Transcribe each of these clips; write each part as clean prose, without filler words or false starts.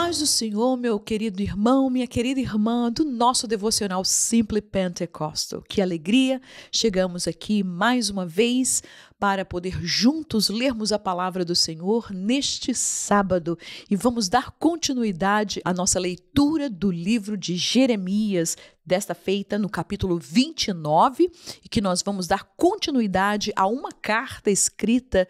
paz do Senhor, meu querido irmão, minha querida irmã, do nosso devocional Simply Pentecostal. Que alegria! Chegamos aqui mais uma vez para poder juntos lermos a palavra do Senhor neste sábado e vamos dar continuidade à nossa leitura do livro de Jeremias, desta feita no capítulo 29, e que nós vamos dar continuidade a uma carta escrita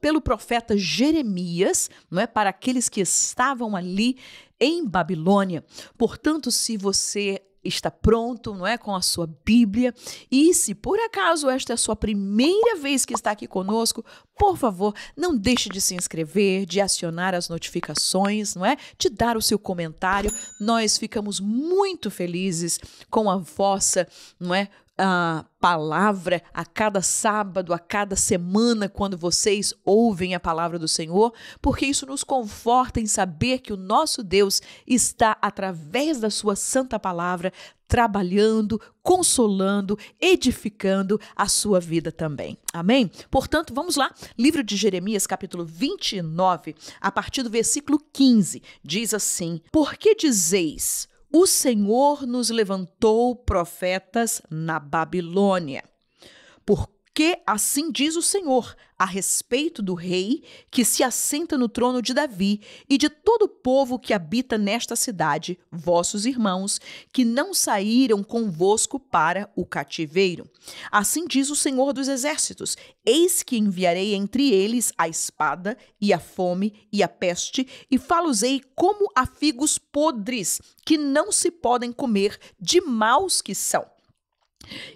pelo profeta Jeremias, não é, para aqueles que estavam ali em Babilônia. Portanto, se você está pronto, não é, com a sua Bíblia, e se por acaso esta é a sua primeira vez que está aqui conosco, por favor, não deixe de se inscrever, de acionar as notificações, não é, de dar o seu comentário. Nós ficamos muito felizes com a vossa, não é, a palavra a cada sábado, a cada semana, quando vocês ouvem a palavra do Senhor, porque isso nos conforta em saber que o nosso Deus está, através da sua santa palavra, trabalhando, consolando, edificando a sua vida também. Amém? Portanto, vamos lá. Livro de Jeremias, capítulo 29, a partir do versículo 15, diz assim: Por que dizeis: o Senhor nos levantou profetas na Babilônia? Porque assim diz o Senhor a respeito do rei que se assenta no trono de Davi e de todo o povo que habita nesta cidade, vossos irmãos, que não saíram convosco para o cativeiro. Assim diz o Senhor dos Exércitos: eis que enviarei entre eles a espada e a fome e a peste, e fá-los-ei como a figos podres, que não se podem comer, de maus que são.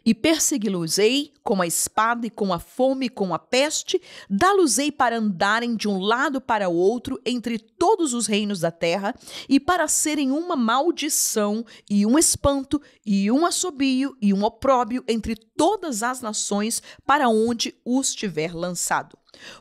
E persegui-los-ei com a espada e com a fome e com a peste, dá-los-ei para andarem de um lado para o outro entre todos os reinos da terra, e para serem uma maldição e um espanto e um assobio e um opróbio entre todas as nações para onde os tiver lançado.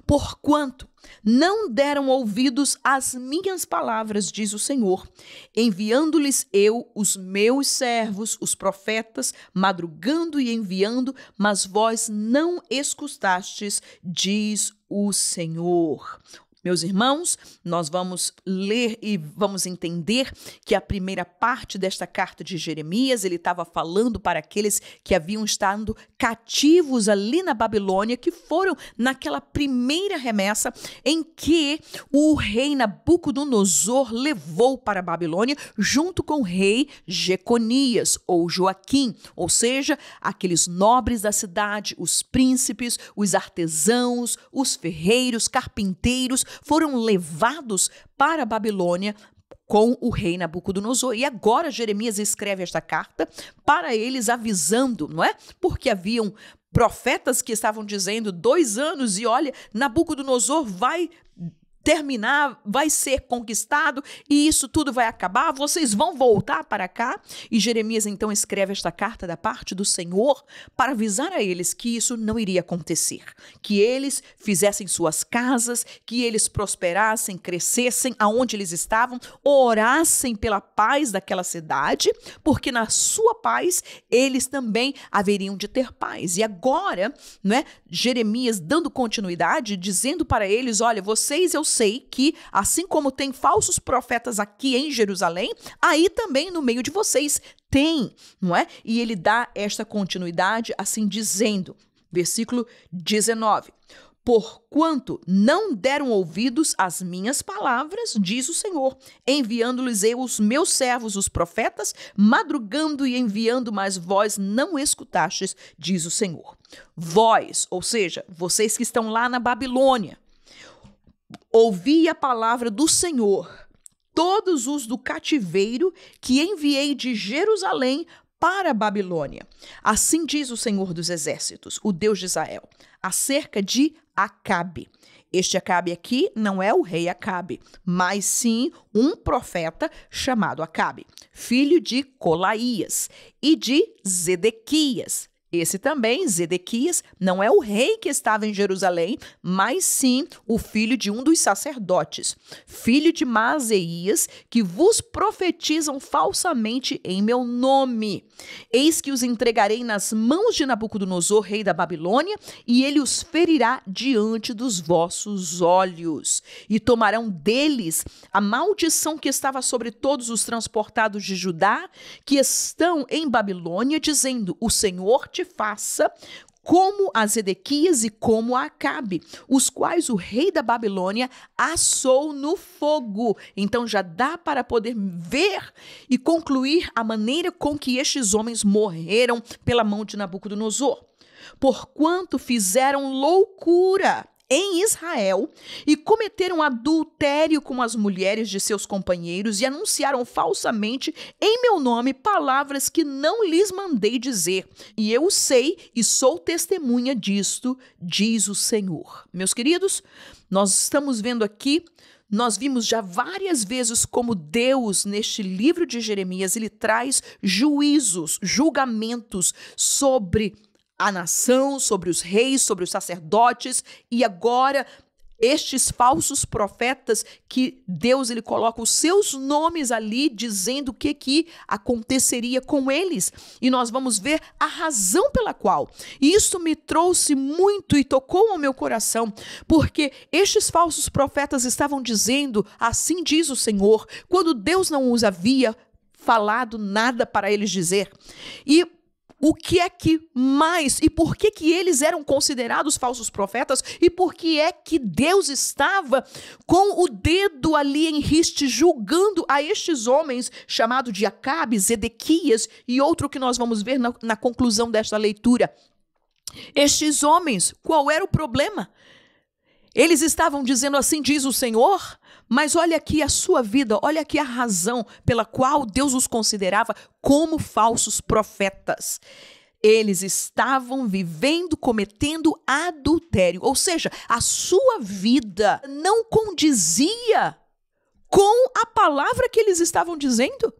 Porquanto não deram ouvidos às minhas palavras, diz o Senhor, enviando-lhes eu os meus servos, os profetas, madrugando e enviando, mas vós não escutastes, diz o Senhor. Meus irmãos, nós vamos ler e vamos entender que a primeira parte desta carta de Jeremias, ele estava falando para aqueles que haviam estado cativos ali na Babilônia, que foram naquela primeira remessa em que o rei Nabucodonosor levou para a Babilônia junto com o rei Jeconias ou Joaquim, ou seja, aqueles nobres da cidade, os príncipes, os artesãos, os ferreiros, carpinteiros, foram levados para a Babilônia com o rei Nabucodonosor. E agora Jeremias escreve esta carta para eles, avisando, não é? Porque haviam profetas que estavam dizendo 2 anos e olha, Nabucodonosor vai terminar, vai ser conquistado e isso tudo vai acabar, vocês vão voltar para cá. E Jeremias então escreve esta carta da parte do Senhor para avisar a eles que isso não iria acontecer, que eles fizessem suas casas, que eles prosperassem, crescessem aonde eles estavam, orassem pela paz daquela cidade, porque na sua paz eles também haveriam de ter paz. E agora, né, Jeremias dando continuidade, dizendo para eles, olha, vocês, eu sei que, assim como tem falsos profetas aqui em Jerusalém, aí também no meio de vocês tem, não é? E ele dá esta continuidade assim dizendo, versículo 19, porquanto não deram ouvidos às minhas palavras, diz o Senhor, enviando-lhes eu os meus servos, os profetas, madrugando e enviando, mas vós não escutastes, diz o Senhor. Vós, ou seja, vocês que estão lá na Babilônia, ouvi a palavra do Senhor, todos os do cativeiro que enviei de Jerusalém para a Babilônia. Assim diz o Senhor dos Exércitos, o Deus de Israel, acerca de Acabe. Este Acabe aqui não é o rei Acabe, mas sim um profeta chamado Acabe, filho de Colaías e de Zedequias, Esse também, Zedequias, não é o rei que estava em Jerusalém, mas sim o filho de um dos sacerdotes, filho de Maaseias, que vos profetizam falsamente em meu nome. Eis que os entregarei nas mãos de Nabucodonosor, rei da Babilônia, e ele os ferirá diante dos vossos olhos. E tomarão deles a maldição que estava sobre todos os transportados de Judá, que estão em Babilônia, dizendo: o Senhor te faça como a Zedequias e como a Acabe, os quais o rei da Babilônia assou no fogo. Então já dá para poder ver e concluir a maneira com que estes homens morreram pela mão de Nabucodonosor. Porquanto fizeram loucura em Israel e cometeram adultério com as mulheres de seus companheiros e anunciaram falsamente em meu nome palavras que não lhes mandei dizer. E eu sei e sou testemunha disto, diz o Senhor. Meus queridos, nós estamos vendo aqui, nós vimos já várias vezes como Deus, neste livro de Jeremias, ele traz juízos, julgamentos sobre a nação, sobre os reis, sobre os sacerdotes, e agora estes falsos profetas que Deus ele coloca os seus nomes ali dizendo o que aconteceria com eles. E nós vamos ver a razão pela qual. E isso me trouxe muito e tocou ao meu coração, porque estes falsos profetas estavam dizendo, assim diz o Senhor, quando Deus não os havia falado nada para eles dizer. E o que é que mais, e por que eles eram considerados falsos profetas, e por que é que Deus estava com o dedo ali em riste, julgando a estes homens, chamado de Acabe, Zedequias, e outro que nós vamos ver na conclusão desta leitura. Estes homens, qual era o problema? Eles estavam dizendo assim, diz o Senhor, mas olha aqui a sua vida, olha aqui a razão pela qual Deus os considerava como falsos profetas. Eles estavam vivendo, cometendo adultério, ou seja, a sua vida não condizia com a palavra que eles estavam dizendo.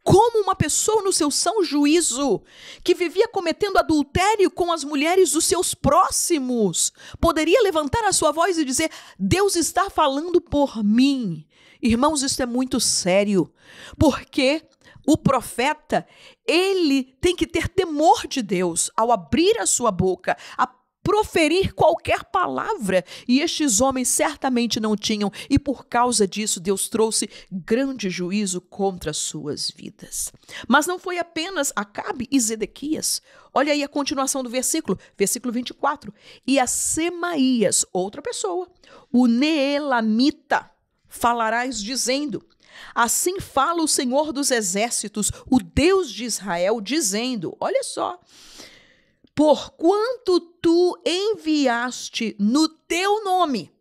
Como uma pessoa no seu são juízo, que vivia cometendo adultério com as mulheres dos seus próximos, poderia levantar a sua voz e dizer: Deus está falando por mim. Irmãos, isso é muito sério, porque o profeta, ele tem que ter temor de Deus ao abrir a sua boca, a proferir qualquer palavra, e estes homens certamente não tinham, e por causa disso Deus trouxe grande juízo contra as suas vidas. Mas não foi apenas Acabe e Zedequias. Olha aí a continuação do versículo 24. E a Semaías, outra pessoa, o Neelamita, falarás dizendo: assim fala o Senhor dos exércitos, o Deus de Israel, dizendo, olha só, porquanto tu enviaste no teu nome,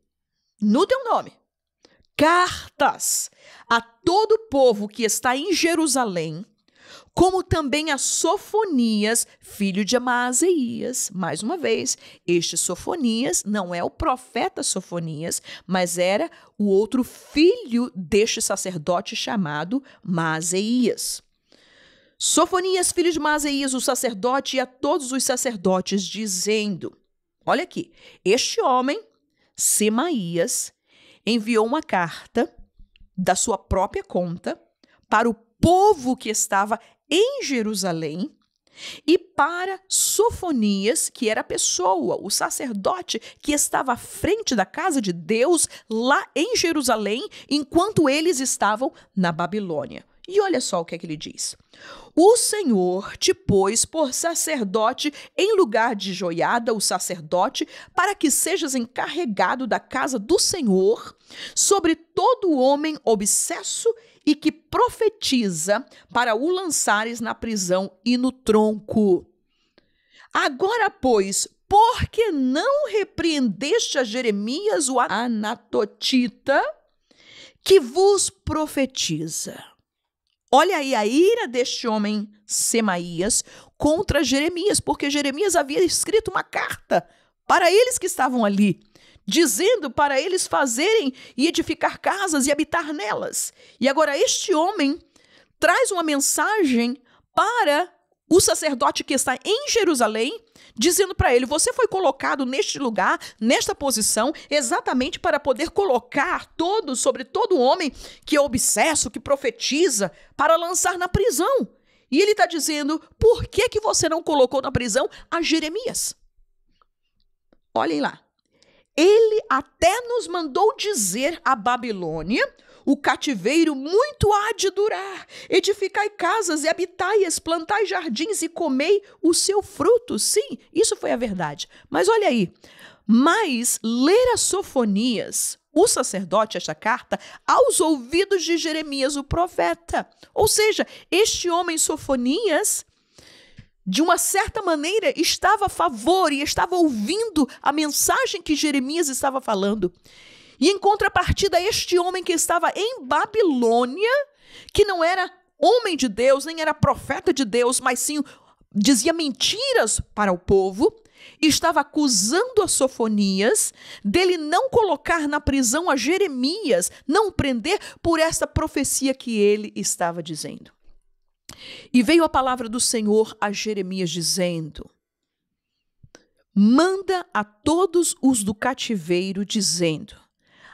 cartas a todo o povo que está em Jerusalém, como também a Sofonias, filho de Maaseias. Mais uma vez, este Sofonias não é o profeta Sofonias, mas era o outro filho deste sacerdote chamado Maaseias. Sofonias, filho de Maaseias, o sacerdote, e a todos os sacerdotes, dizendo, olha aqui, este homem, Semaías, enviou uma carta da sua própria conta para o povo que estava em Jerusalém e para Sofonias, que era a pessoa, o sacerdote que estava à frente da casa de Deus lá em Jerusalém, enquanto eles estavam na Babilônia. E olha só o que é que ele diz. O Senhor te pôs por sacerdote em lugar de Joiada, o sacerdote, para que sejas encarregado da casa do Senhor sobre todo homem obsesso e que profetiza, para o lançares na prisão e no tronco. Agora, pois, por que não repreendeste a Jeremias, o anatotita, que vos profetiza? Olha aí a ira deste homem Semaías contra Jeremias, porque Jeremias havia escrito uma carta para eles que estavam ali, dizendo para eles fazerem e edificar casas e habitar nelas. E agora este homem traz uma mensagem para o sacerdote que está em Jerusalém, dizendo para ele: você foi colocado neste lugar, nesta posição, exatamente para poder colocar sobre todo homem que é obsesso, que profetiza, para lançar na prisão. E ele está dizendo: por que você não colocou na prisão a Jeremias? Olhem lá. Ele até nos mandou dizer à Babilônia: o cativeiro muito há de durar. Edificai casas e habitai-as, plantai jardins e comei o seu fruto. Sim, isso foi a verdade. Mas olha aí. Mas ler a Sofonias, o sacerdote, esta carta, aos ouvidos de Jeremias, o profeta. Ou seja, este homem Sofonias, de uma certa maneira, estava a favor e estava ouvindo a mensagem que Jeremias estava falando. E em contrapartida, este homem que estava em Babilônia, que não era homem de Deus, nem era profeta de Deus, mas sim dizia mentiras para o povo, estava acusando a Sofonias dele não colocar na prisão a Jeremias, não o prender por essa profecia que ele estava dizendo. E veio a palavra do Senhor a Jeremias dizendo: manda a todos os do cativeiro, dizendo: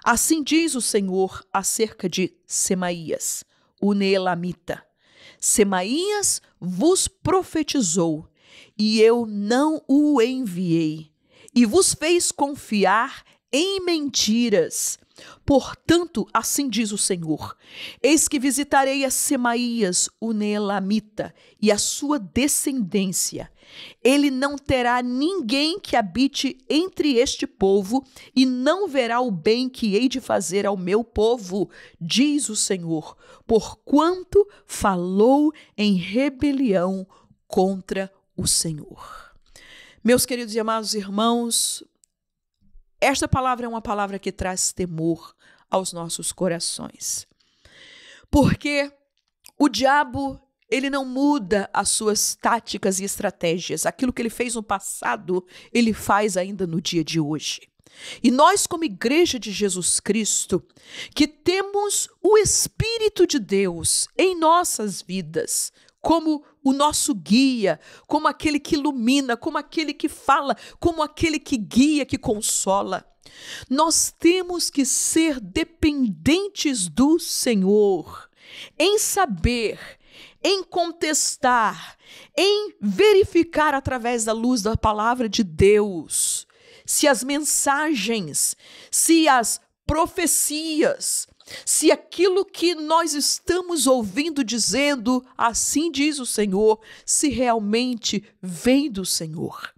assim diz o Senhor acerca de Semaías, o Neelamita. Semaías vos profetizou, e eu não o enviei, e vos fez confiar em mentiras. Portanto, assim diz o Senhor: eis que visitarei a Semaías, o Neelamita, e a sua descendência. Ele não terá ninguém que habite entre este povo, e não verá o bem que hei de fazer ao meu povo, diz o Senhor, porquanto falou em rebelião contra o Senhor. Meus queridos e amados irmãos, esta palavra é uma palavra que traz temor aos nossos corações. Porque o diabo, ele não muda as suas táticas e estratégias. Aquilo que ele fez no passado, ele faz ainda no dia de hoje. E nós, como Igreja de Jesus Cristo, que temos o Espírito de Deus em nossas vidas, como o nosso guia, como aquele que ilumina, como aquele que fala, como aquele que guia, que consola. Nós temos que ser dependentes do Senhor, em saber, em contestar, em verificar através da luz da palavra de Deus, se as mensagens, se as profecias, se aquilo que nós estamos ouvindo dizendo, assim diz o Senhor, se realmente vem do Senhor.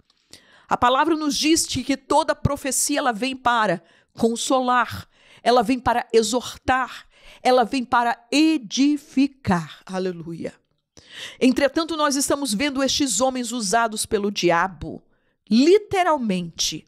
A palavra nos diz que toda profecia ela vem para consolar, ela vem para exortar, ela vem para edificar. Aleluia. Entretanto, nós estamos vendo estes homens usados pelo diabo, literalmente,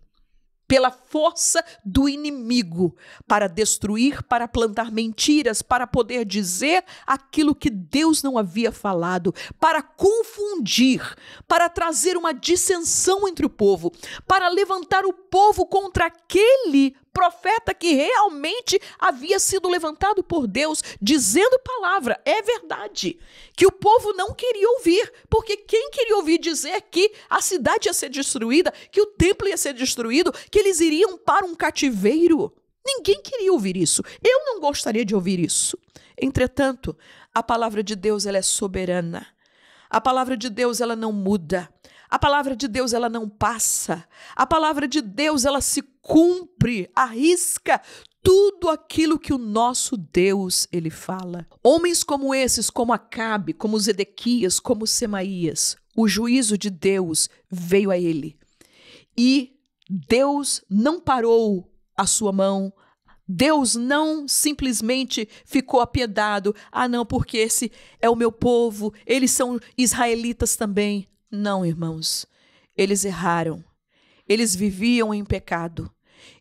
pela força do inimigo, para destruir, para plantar mentiras, para poder dizer aquilo que Deus não havia falado, para confundir, para trazer uma dissensão entre o povo, para levantar o povo contra aquele profeta que realmente havia sido levantado por Deus, dizendo palavra. É verdade que o povo não queria ouvir, porque quem queria ouvir dizer que a cidade ia ser destruída, que o templo ia ser destruído, que eles iriam para um cativeiro? Ninguém queria ouvir isso. Eu não gostaria de ouvir isso. Entretanto, a palavra de Deus ela é soberana. A palavra de Deus ela não muda. A palavra de Deus ela não passa. A palavra de Deus ela se cumpre, arrisca tudo aquilo que o nosso Deus ele fala. Homens como esses, como Acabe, como Zedequias, como Semaías, o juízo de Deus veio a ele. E Deus não parou a sua mão. Deus não simplesmente ficou apiedado. Ah, não, porque esse é o meu povo, eles são israelitas também. Não, irmãos, eles erraram. Eles viviam em pecado.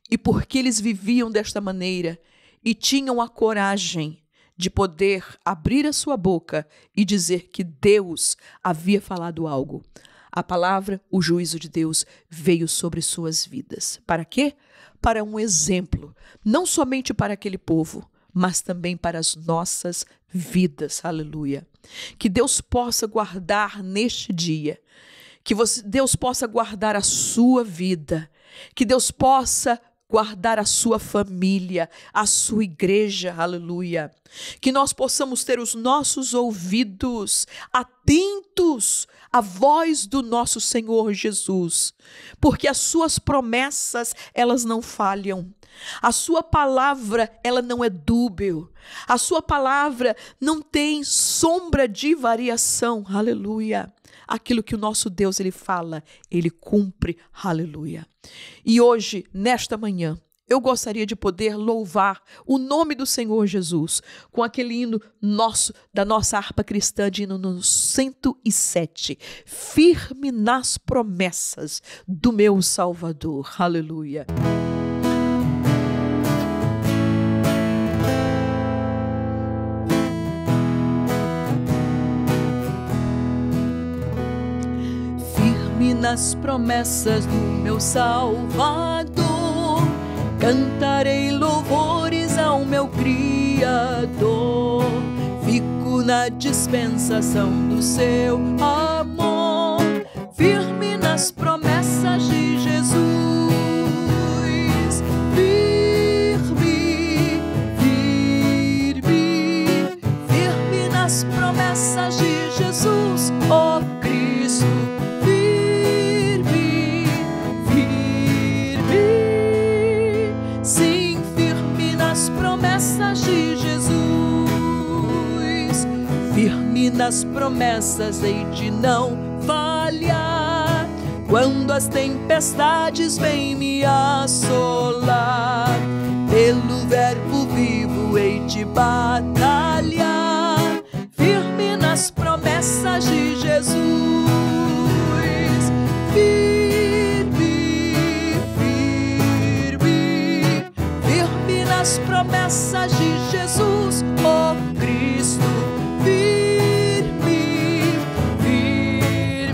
E porque eles viviam desta maneira e tinham a coragem de poder abrir a sua boca e dizer que Deus havia falado algo, a palavra, o juízo de Deus veio sobre suas vidas. Para quê? Para um exemplo, não somente para aquele povo, mas também para as nossas vidas. Aleluia. Que Deus possa guardar neste dia, que Deus possa guardar a sua vida, que Deus possa guardar a sua família, a sua igreja, aleluia. Que nós possamos ter os nossos ouvidos atentos à voz do nosso Senhor Jesus, porque as suas promessas, elas não falham. A sua palavra, ela não é dúbia. A sua palavra não tem sombra de variação, aleluia. Aquilo que o nosso Deus, ele fala, ele cumpre, aleluia. E hoje, nesta manhã, eu gostaria de poder louvar o nome do Senhor Jesus com aquele hino nosso, da nossa harpa cristã, de hino no 107. Firme nas promessas do meu Salvador, aleluia. Nas promessas do meu Salvador, cantarei louvores ao meu Criador. Fico na dispensação do seu amor, firme nas promessas de Jesus. Firme, firme, firme nas promessas de Jesus, ó Cristo. De Jesus, firme nas promessas, hei de não falhar. Quando as tempestades vêm me assolar, pelo verbo vivo hei de batalhar. Firme nas promessas de Jesus, as promessas de Jesus, ó Cristo, firme,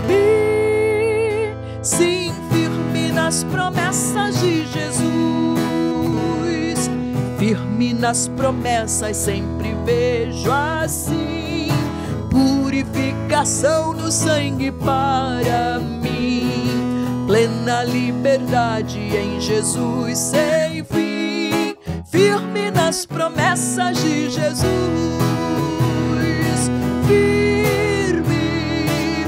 firme, sim, firme nas promessas de Jesus, firme nas promessas, sempre vejo assim, purificação no sangue para mim, plena liberdade em Jesus sem fim. Firme nas promessas de Jesus, firme,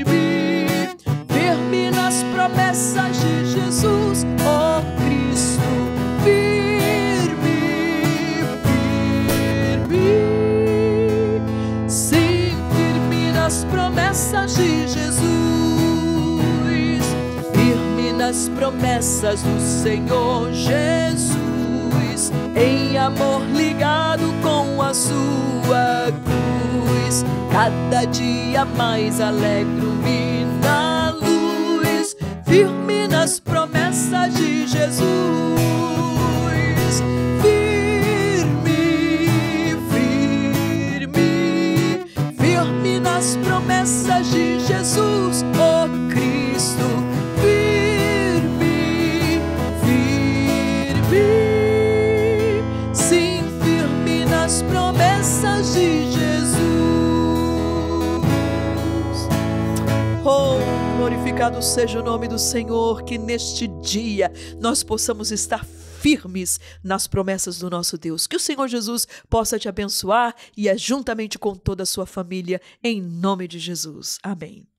firme, firme nas promessas de Jesus, ó Cristo, firme, firme, sim, firme nas promessas de Jesus, firme nas promessas do Senhor Jesus. Em amor ligado com a sua cruz, cada dia mais alegro-me na luz, firme nas promessas de Jesus, firme, firme, firme nas promessas de Jesus, ó Cristo, firme, firme. As promessas de Jesus. Oh, glorificado seja o nome do Senhor, que neste dia nós possamos estar firmes nas promessas do nosso Deus. Que o Senhor Jesus possa te abençoar e juntamente com toda a sua família, em nome de Jesus. Amém.